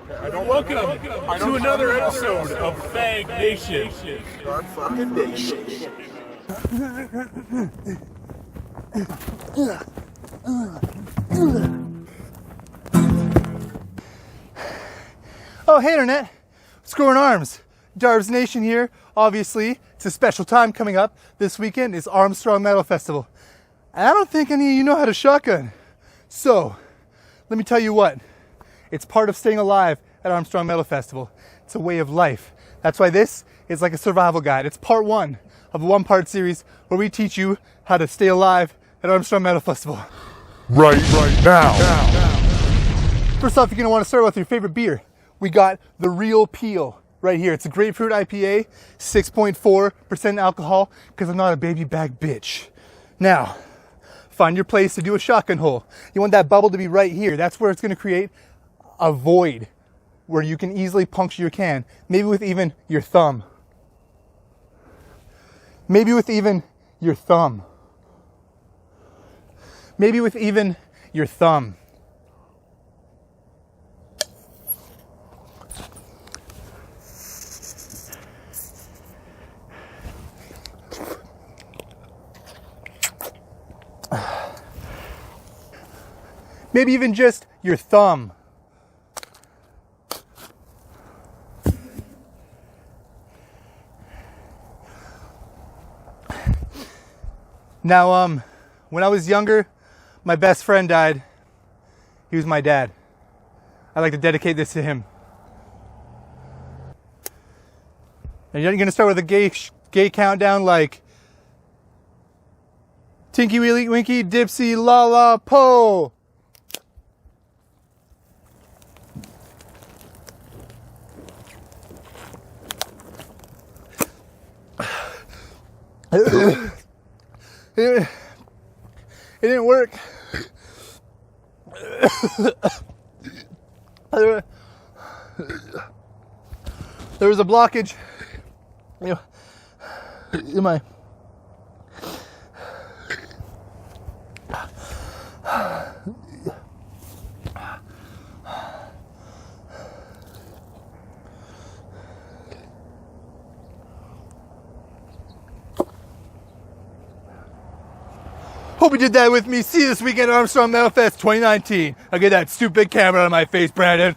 Welcome to another episode of Fag Nation. Dark fucking nation. Oh, hey, Internet. What's going arms? Darb's Nation here. Obviously, it's a special time coming up. This weekend is Armstrong Metal Festival. And I don't think any of you know how to shotgun. So, let me tell you what. It's part of staying alive at Armstrong Metal Festival. It's a way of life. That's why this is like a survival guide. It's part one of a one-part series where we teach you how to stay alive at Armstrong Metal Festival. Right now. First off, you're going to want to start with your favorite beer. We got the Real Peel right here. It's a grapefruit IPA, 6.4% alcohol, because I'm not a baby bag bitch. Now, find your place to do a shotgun hole. You want that bubble to be right here. That's where it's going to create a void where you can easily puncture your can. Maybe with even your thumb. Maybe with even your thumb. Maybe with even your thumb. Maybe even just your thumb. Now, when I was younger, my best friend died. He was my dad. I'd like to dedicate this to him. And you're going to start with a gay countdown like Tinky Weely Winky Dipsy La La Po. It didn't work. There was a blockage in my Hope you did that with me. See you this weekend at Armstrong Metal Fest 2019. I'll get that stupid camera out of my face, Brandon.